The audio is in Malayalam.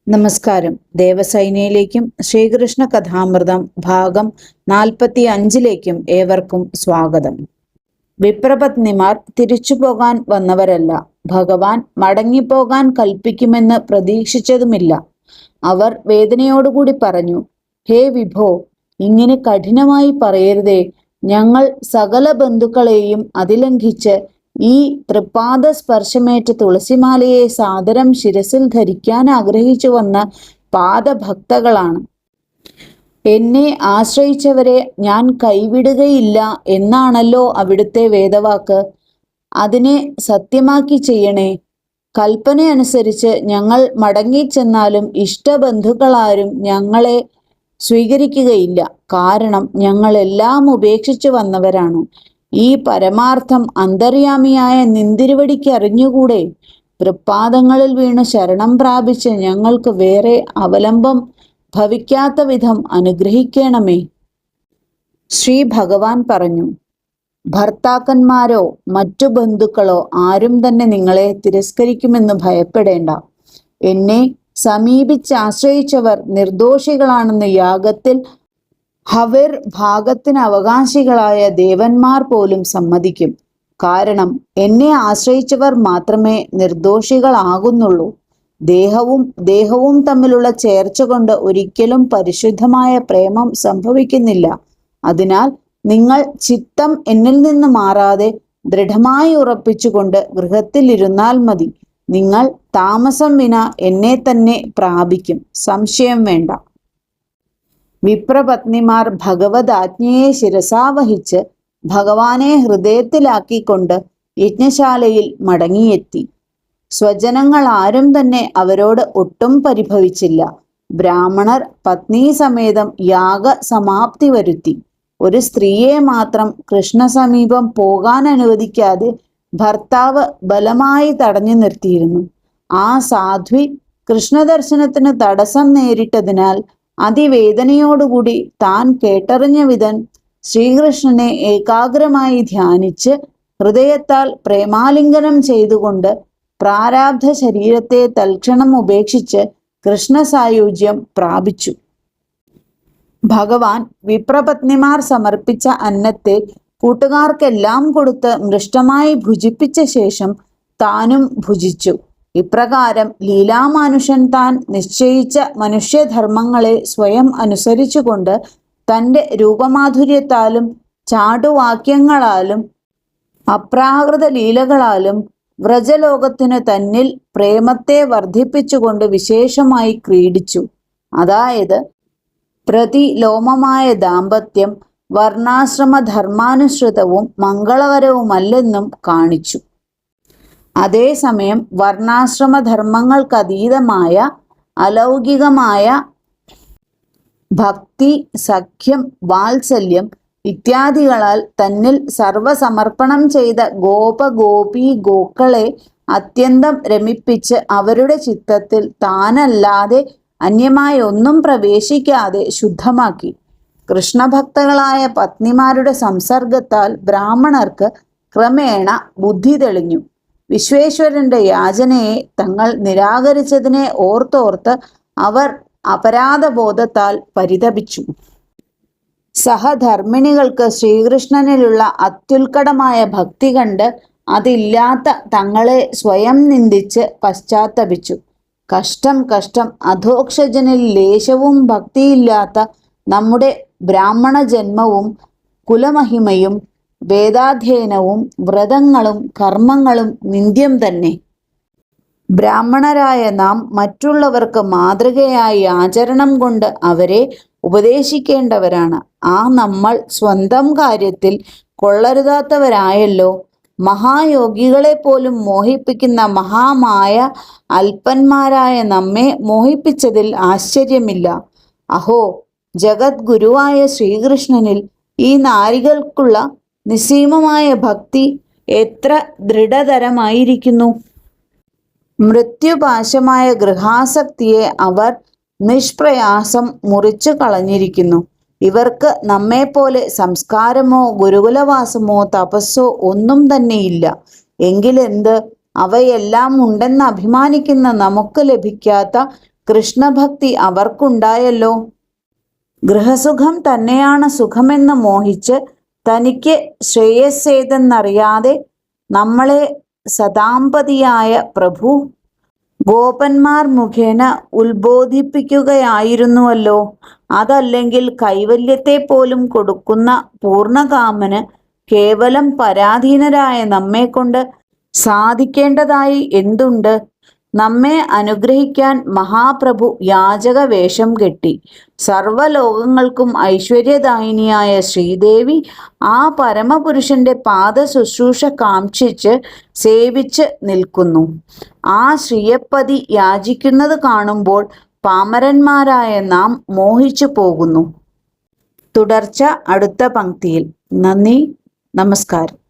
നമസ്കാരം. ദേവസൈനയിലേക്കും ശ്രീകൃഷ്ണ കഥാമൃതം ഭാഗം 45 ഏവർക്കും സ്വാഗതം. വിപ്രപത്നിമാർ തിരിച്ചു പോകാൻ വന്നവരല്ല. ഭഗവാൻ മടങ്ങിപ്പോകാൻ കൽപ്പിക്കുമെന്ന് പ്രതീക്ഷിച്ചതുമില്ല. അവർ വേദനയോടുകൂടി പറഞ്ഞു, ഹേ വിഭോ, ഇങ്ങനെ കഠിനമായി പറയരുതേ. ഞങ്ങൾ സകല ബന്ധുക്കളെയും അതിലംഘിച്ച് ഈ തൃപ്പാദ സ്പർശമേറ്റ തുളസിമാലയെ സാദരം ശിരസിൽ ധരിക്കാൻ ആഗ്രഹിച്ചു വന്ന പാദഭക്തകളാണ്. എന്നെ ആശ്രയിച്ചവരെ ഞാൻ കൈവിടുകയില്ല എന്നാണല്ലോ അവിടുത്തെ വേദവാക്ക്. അതിനെ സത്യമാക്കി ചെയ്യണേ. കൽപ്പനയനുസരിച്ച് ഞങ്ങൾ മടങ്ങിച്ചെന്നാലും ഇഷ്ടബന്ധുക്കളാരും ഞങ്ങളെ സ്വീകരിക്കുകയില്ല. കാരണം ഞങ്ങളെല്ലാം ഉപേക്ഷിച്ചു വന്നവരാണ്. ഈ പരമാർത്ഥം അന്തര്യാമിയായ നിന്തിരുവടിക്ക് അറിഞ്ഞുകൂടെ? തൃപ്പാദങ്ങളിൽ വീണ് ശരണം പ്രാപിച്ച് ഞങ്ങൾക്ക് വേറെ അവലംബം ഭവിക്കാത്ത വിധം അനുഗ്രഹിക്കണമേ. ശ്രീ ഭഗവാൻ പറഞ്ഞു, ഭർത്താക്കന്മാരോ മറ്റു ബന്ധുക്കളോ ആരും തന്നെ നിങ്ങളെ തിരസ്കരിക്കുമെന്ന് ഭയപ്പെടേണ്ട. എന്നെ സമീപിച്ച് ആശ്രയിച്ചവർ നിർദോഷികളാണെന്ന് യാഗത്തിൽ ഹവിർ ഭാഗത്തിന് അവകാശികളായ ദേവന്മാർ പോലും സമ്മതിക്കും. കാരണം എന്നെ ആശ്രയിച്ചവർ മാത്രമേ നിർദോഷികളാകുന്നുള്ളൂ. ദേഹവും തമ്മിലുള്ള ചേർച്ച കൊണ്ട് ഒരിക്കലും പരിശുദ്ധമായ പ്രേമം സംഭവിക്കുന്നില്ല. അതിനാൽ നിങ്ങൾ ചിത്തം എന്നിൽ നിന്ന് മാറാതെ ദൃഢമായി ഉറപ്പിച്ചുകൊണ്ട് ഗൃഹത്തിൽ ഇരുന്നാൽ മതി. നിങ്ങൾ താമസം വിന എന്നെ തന്നെ പ്രാപിക്കും, സംശയം വേണ്ട. വിപ്രപത്നിമാർ ഭഗവതാജ്ഞയെ ശിരസാവഹിച്ച് ഭഗവാനെ ഹൃദയത്തിലാക്കിക്കൊണ്ട് യജ്ഞശാലയിൽ മടങ്ങിയെത്തി. സ്വജനങ്ങൾ ആരും തന്നെ അവരോട് ഒട്ടും പരിഭവിച്ചില്ല. ബ്രാഹ്മണർ പത്നീസമേതം യാഗ സമാപ്തി വരുത്തി. ഒരു സ്ത്രീയെ മാത്രം കൃഷ്ണസമീപം പോകാൻ അനുവദിക്കാതെ ഭർത്താവ് ബലമായി തടഞ്ഞു നിർത്തിയിരുന്നു. ആ സാധ്വി കൃഷ്ണദർശനത്തിന് തടസ്സം നേരിട്ടതിനാൽ അതിവേദനയോടുകൂടി താൻ കേട്ടറിഞ്ഞ വിധൻ ശ്രീകൃഷ്ണനെ ഏകാഗ്രമായി ധ്യാനിച്ച് ഹൃദയത്താൽ പ്രേമാലിംഗനം ചെയ്തുകൊണ്ട് പ്രാരാബ്ധ ശരീരത്തെ തൽക്ഷണം ഉപേക്ഷിച്ച് കൃഷ്ണസായുജ്യം പ്രാപിച്ചു. ഭഗവാൻ വിപ്രപത്നിമാർ സമർപ്പിച്ച അന്നത്തെ കൂട്ടുകാർക്കെല്ലാം കൊടുത്ത് മൃഷ്ടമായി ഭുജിപ്പിച്ച ശേഷം താനും ഭുജിച്ചു. ഇപ്രകാരം ലീലാമാനുഷൻ താൻ നിശ്ചയിച്ച മനുഷ്യധർമ്മങ്ങളെ സ്വയം അനുസരിച്ചുകൊണ്ട് തൻ്റെ രൂപമാധുര്യത്താലും ചാടുവാക്യങ്ങളാലും അപ്രാകൃത ലീലകളാലും വ്രജലോകത്തിനു തന്നിൽ പ്രേമത്തെ വർദ്ധിപ്പിച്ചുകൊണ്ട് വിശേഷമായി ക്രീഡിച്ചു. അതായത് പ്രതിലോമമായ ദാമ്പത്യം വർണ്ണാശ്രമ ധർമാനുസൃതവും മംഗളകരവുമല്ലെന്നും കാണിച്ചു. അതേസമയം വർണ്ണാശ്രമധർമ്മങ്ങൾക്കതീതമായ അലൗകികമായ ഭക്തി, സഖ്യം, വാത്സല്യം ഇത്യാദികളാൽ തന്നിൽ സർവസമർപ്പണം ചെയ്ത ഗോപഗോപീ ഗോക്കളെ അത്യന്തം രമിപ്പിച്ച് അവരുടെ ചിത്തത്തിൽ താനല്ലാതെ അന്യമായ ഒന്നും പ്രവേശിക്കാതെ ശുദ്ധമാക്കി. കൃഷ്ണഭക്തകളായ പത്നിമാരുടെ സംസർഗത്താൽ ബ്രാഹ്മണർക്ക് ക്രമേണ ബുദ്ധി തെളിഞ്ഞു. വിശ്വേശ്വരന്റെ യാചനയെ തങ്ങൾ നിരാകരിച്ചതിനെ ഓർത്തോർത്ത് അവർ അപരാധബോധത്താൽ പരിതപിച്ചു. സഹധർമ്മിണികൾക്ക് ശ്രീകൃഷ്ണനിലുള്ള അത്യുൽക്കടമായ ഭക്തി കണ്ട് അതില്ലാത്ത തങ്ങളെ സ്വയം നിന്ദിച്ച് പശ്ചാത്തപിച്ചു. കഷ്ടം കഷ്ടം, അധോക്ഷജനിൽ ലേശവും ഭക്തിയില്ലാത്ത നമ്മുടെ ബ്രാഹ്മണ ജന്മവും കുലമഹിമയും വേദാധ്യയനവും വ്രതങ്ങളും കർമ്മങ്ങളും നിന്ദ്യം തന്നെ. ബ്രാഹ്മണരായ നാം മറ്റുള്ളവർക്ക് മാതൃകയായി ആചരണം കൊണ്ട് അവരെ ഉപദേശിക്കേണ്ടവരാണ്. ആ നമ്മൾ സ്വന്തം കാര്യത്തിൽ കൊള്ളരുതാത്തവരായല്ലോ. മഹായോഗികളെ പോലും മോഹിപ്പിക്കുന്ന മഹാമായ അല്പന്മാരായ നമ്മെ മോഹിപ്പിച്ചതിൽ ആശ്ചര്യമില്ല. അഹോ, ജഗദ്ഗുരുവായ ശ്രീകൃഷ്ണനിൽ ഈ നാരികൾക്കുള്ള നിസ്സീമമായ ഭക്തി എത്ര ദൃഢതരമായിരിക്കുന്നു. മൃത്യുപാശമായ ഗൃഹാസക്തിയെ അവർ നിഷ്പ്രയാസം മുറിച്ചു കളഞ്ഞിരിക്കുന്നു. ഇവർക്ക് നമ്മെപ്പോലെ സംസ്കാരമോ ഗുരുകുലവാസമോ തപസ്സോ ഒന്നും തന്നെയില്ല. എങ്കിലെന്ത്, അവയെല്ലാം ഉണ്ടെന്ന് അഭിമാനിക്കുന്ന നമുക്ക് ലഭിക്കാത്ത കൃഷ്ണഭക്തി അവർക്കുണ്ടായല്ലോ. ഗൃഹസുഖം തന്നെയാണ് സുഖമെന്ന് മോഹിച്ച് തനിക്ക് ശ്രേയസ്സേതെന്നറിയാതെ നമ്മളെ സദാംപതിയായ പ്രഭു ഗോപന്മാർ മുഖേന ഉത്ബോധിപ്പിക്കുകയായിരുന്നുവല്ലോ. അതല്ലെങ്കിൽ കൈവല്യത്തെ പോലും കൊടുക്കുന്ന പൂർണ്ണകാമന് കേവലം പരാധീനരായ നമ്മെക്കൊണ്ട് സാധിക്കേണ്ടതായി എന്തുണ്ട്? നമ്മെ അനുഗ്രഹിക്കാൻ മഹാപ്രഭു യാചക വേഷം കെട്ടി. സർവലോകങ്ങൾക്കും ഐശ്വര്യദായിനിയായ ശ്രീദേവി ആ പരമപുരുഷന്റെ പാദശുശ്രൂഷ കാംക്ഷിച്ച് സേവിച്ച് നിൽക്കുന്നു. ആ ശ്രീയപ്പതി യാചിക്കുന്നത് കാണുമ്പോൾ പാമരന്മാരായ നാം മോഹിച്ചു പോകുന്നു. തുടർച്ച അടുത്ത പംക്തിയിൽ. നന്ദി, നമസ്കാരം.